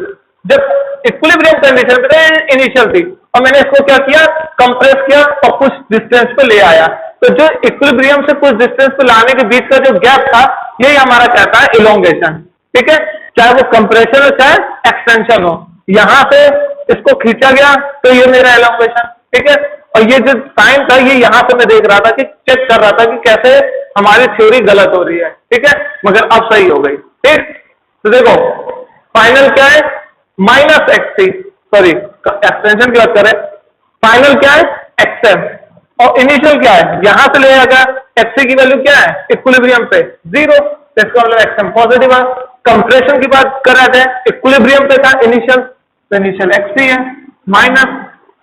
जब इक्विलिब्रियम कंडीशन पे इनिशियल थी, और मैंने इसको क्या किया, कंप्रेस किया और कुछ डिस्टेंस पे ले आया। तो जो इक्विलिब्रियम से कुछ डिस्टेंस पे लाने के बीच का जो गैप था, यही हमारा कहता है इलोंगेशन। ठीक है, चाहे वो कंप्रेशन हो चाहे एक्सटेंशन हो, यहां से इसको खींचा गया तो ये मेरा इलोंगेशन। ठीक है, और ये जो साइन था ये यहां से मैं देख रहा था कि चेक कर रहा था कि कैसे हमारी थ्योरी गलत हो रही है। ठीक है, मगर अब सही हो गई। ठीक, तो देखो फाइनल क्या है, माइनस xc, सॉरी एक्सटेंशन की बात करें, फाइनल क्या है xm, और इनिशियल क्या है, यहां से ले आएगा xc की वैल्यू क्या है, इक्विलिब्रियम पे 0, तो इसका मतलब xm पॉजिटिव है। कंप्रेशन की बात कर रहे थे, इक्विलिब्रियम पे था इनिशियल, तो इनिशियल xc है माइनस।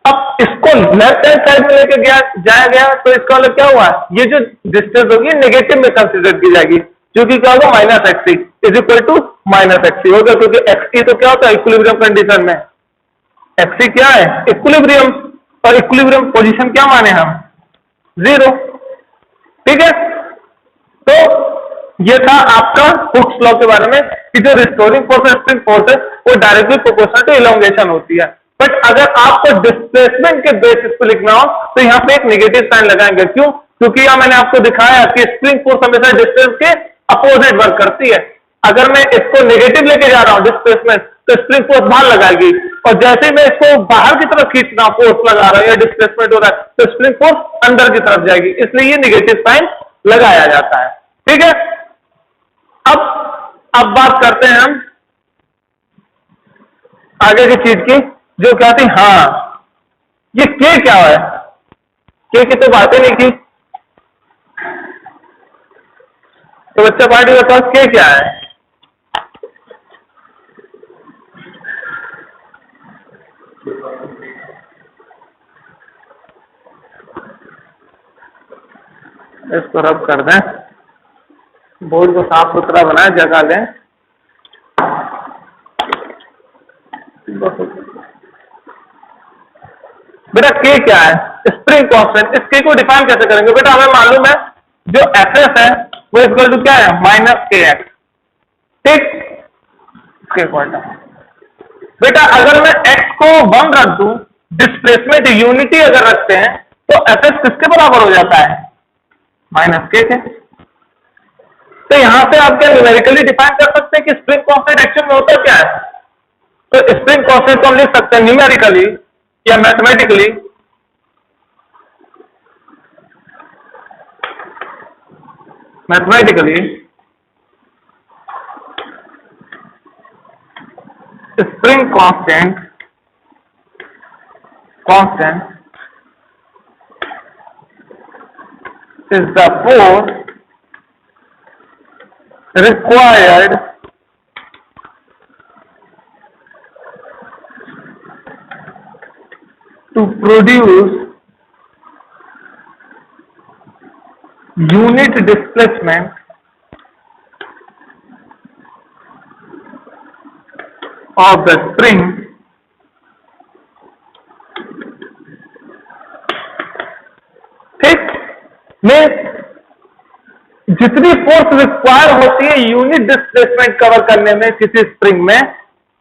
अब इसको लेफ्ट हैंड साइड में लेके जाया गया तो इसका मतलब क्या हुआ, ये जो डिस्टेंस होगी नेगेटिव में कंसीडर की जाएगी, जो कि क्या होगा minus xc is equal to minus xc होगा, क्योंकि xc तो क्या होता है इक्विलिब्रियम कंडीशन में, xc क्या है इक्विलिब्रियम, और इक्विलिब्रियम पोजीशन क्या माने हम 0। ठीक है, तो ये था आपका हुक्स लॉ के बारे में कि जो रिस्टोरिंग फोर्स और स्प्रिंग फोर्स है वो डायरेक्टली प्रोपोर्शनल टू इलोंगेशन होती है। बट अगर आपको डिस्प्लेसमेंट के बेसिस पे लिखना हो तो यहाँ पे एक नेगेटिव साइन लगाएंगे। क्यों, क्योंकि यहाँ मैंने आपको दिखाया कि स्प्रिंग फोर्स हमेशा डिस्टेंस के अपोजिट वर्क करती है। अगर मैं इसको नेगेटिव लेके जा रहा हूँ डिस्प्लेसमेंट, तो स्प्रिंग फोर्स बाहर लगाएगी, और जैसे ही मैं इसको बाहर की तरफ खींचना फोर्स लगा रहा हूँ या डिस्प्लेसमेंट हो रहा है, तो स्प्रिंग फोर्स अंदर की तरफ जाएगी, इसलिए ये नेगेटिव साइन लगाया जाता है। ठीक है, अब बात करते हैं हम आगे की चीज की, जो क्या थी, हाँ ये के क्या है, के की तो बातें नहीं की, तो बच्चा पार्टी बताओ के क्या है। इसको रब कर दें, बोर्ड को साफ सुथरा बनाए, जगह दें। बेटा के क्या है, स्प्रिंग कांस्टेंट। इस के को डिफाइन कैसे करेंगे बेटा, हमें मालूम है जो एफ है वो इक्वल टू क्या है माइनस के एक्स। ठीक, के बेटा अगर मैं x को 1 रख दूं, डिस्प्लेसमेंट यूनिटी अगर रखते हैं, तो एफ किसके बराबर हो जाता है माइनस के। तो यहां पे आप क्या न्यूमेरिकली डिफाइन कर सकते हैं कि स्प्रिंग कांस्टेंट एक्चुअल में होता क्या है? तो स्प्रिंग कांस्टेंट को हम लिख सकते हैं न्यूमेरिकली या mathematically spring constant is the force required to produce unit displacement of the spring ठीक में जितनी फोर्स रिक्वायर होती है यूनिट डिस्प्लेसमेंट कवर करने में किसी स्प्रिंग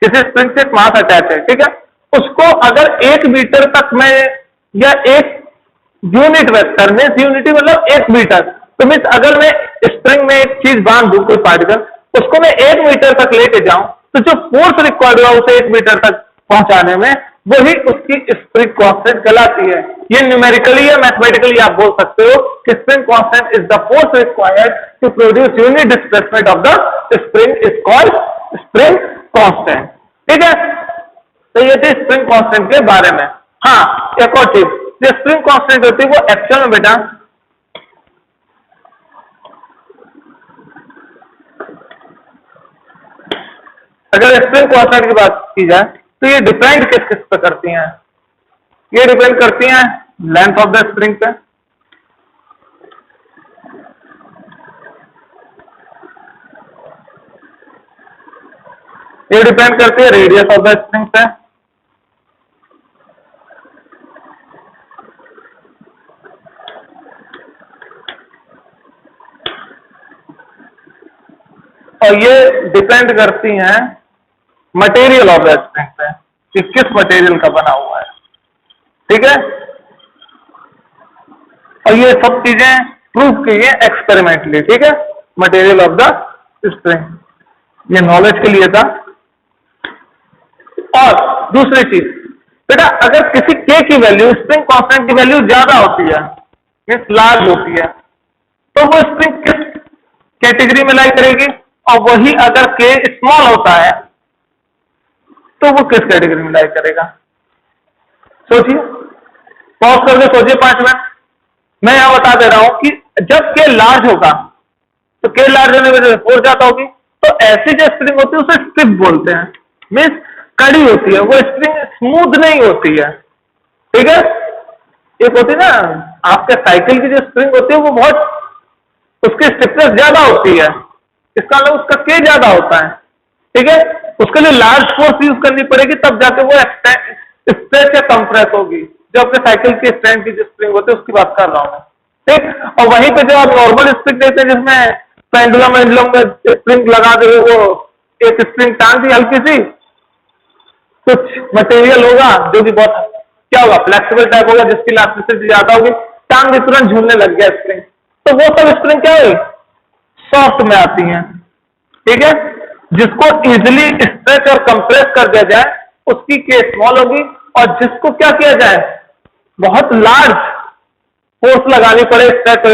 से एक मास अटैच है, ठीक है, उसको अगर 1 मीटर तक में या 1 यूनिट वेक्टर में यूनिटी मतलब 1 मीटर, तो मीन्स अगर मैं स्प्रिंग में एक चीज बांध दूं कोई पार्टिकल, उसको मैं 1 मीटर तक लेके जाऊं, तो जो फोर्स रिक्वायर्ड हुआ उसे 1 मीटर तक पहुंचाने में वही उसकी स्प्रिंग कांस्टेंट कहलाती है। ये न्यूमेरिकली या मैथमेटिकली आप बोल सकते हो कि spring constant is the force required to produce unit displacement of the spring is called spring constant, ठीक है। तो ये थी स्प्रिंग कांस्टेंट के बारे में। हाँ, एक और चीज, जो स्प्रिंग कांस्टेंट होती है वो एक्चुअल में बेटा अगर स्प्रिंग कांस्टेंट की बात की जाए तो ये डिपेंड किस किस पे करती हैं? ये डिपेंड करती हैं लेंथ ऑफ द स्प्रिंग पे, ये डिपेंड करती है रेडियस ऑफ द स्प्रिंग पे, और ये डिपेंड करती हैं मटेरियल ऑफ द स्प्रिंग पे कि किस मटेरियल का बना हुआ है, ठीक है। और ये सब चीजें प्रूव की है एक्सपेरिमेंटली, ठीक है, मटेरियल ऑफ द स्प्रिंग, ये नॉलेज के लिए था। और दूसरी चीज बेटा, अगर किसी के की वैल्यू स्प्रिंग कांस्टेंट की वैल्यू ज्यादा होती है, मीन्स लार्ज होती है, तो वो स्प्रिंग किस कैटेगरी में लाई करेगी, और वही अगर के स्मॉल होता है तो वो किस कैटेगरी में लाई करेगा? सोचिए, पॉज करके सोचिए 5 मिनट। मैं यहां बता दे रहा हूं कि जब के लार्ज होगा तो के लार्ज होने की वजह से फोर्स ज्यादा होगी, तो ऐसी जो स्प्रिंग होती है उसे स्टिफ बोलते हैं, मीन्स कड़ी होती है, वो स्प्रिंग स्मूथ नहीं होती है, ठीक है। एक होती है ना आपके साइकिल की जो स्प्रिंग होती है वो बहुत उसकी स्टिफनेस ज्यादा होती है, इसका मतलब उसका के ज्यादा होता है, ठीक है। उसके लिए लार्ज फोर्स यूज करनी पड़ेगी तब जाके वो स्ट्रेच या कंप्रेस होगी। जो अपने साइकिल की स्ट्रेंथ की जो स्प्रिंग होती है उसकी बात कर रहा हूं मैं, ठीक। और वहीं पे जो आप नॉर्मल स्प्रिंग देते हैं जिसमें पेंडुलम में स्प्रिंग लगा दे, वो एक स्प्रिंग टांग दी हल्की सी, कुछ मटेरियल होगा जो कि बहुत क्या होगा फ्लेक्सिबल टाइप होगा, जिसकी इलास्टिसिटी ज्यादा होगी, टांग भी तुरंत झूलने लग गया स्प्रिंग, तो वो सब स्प्रिंग क्या है सॉफ्ट में आती हैं, ठीक है। जिसको इजिली स्ट्रेच और कंप्रेस कर दिया जाए उसकी के स्मॉल होगी, और जिसको क्या किया जाए बहुत लार्ज फोर्स लगानी पड़े स्ट्रेच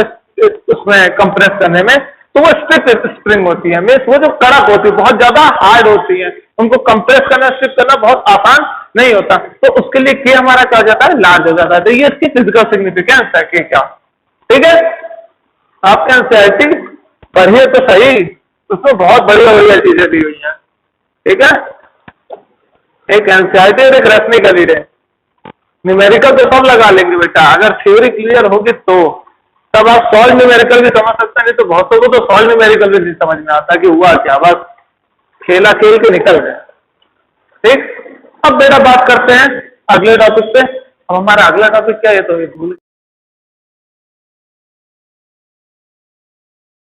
उसमें कंप्रेस करने में, तो वो स्ट्रिप स्प्रिंग होती है, मीन्स वो जो कड़क होती है बहुत ज्यादा हार्ड होती है, उनको कंप्रेस करना स्ट्रिप करना बहुत आसान नहीं होता, तो उसके लिए के हमारा क्या हो जाता है लार्ज हो जाता है। तो ये इसकी फिजिकल सिग्निफिकेंस है कि क्या, ठीक है। आपके एनसीईआरटी पढ़िए तो सही, उसमें बहुत बढ़िया बढ़िया चीजें दी हुई हैं, ठीक है। एक एनसीईआरटी और एक रखने का दी रहे, न्यूमेरिकल तो सब लगा लेंगे बेटा, अगर थ्योरी क्लियर होगी तो तब आप सॉल्व न्यूमेरिकल भी समझ सकते हैं, नहीं तो बहुतों को तो सॉल्व न्यूमेरिकल भी नहीं समझ में आता कि हुआ क्या, बस खेला खेल के निकल गए, ठीक। अब बेटा बात करते हैं अगले टॉपिक पे। अब हमारा अगला टॉपिक क्या है तो ये भूल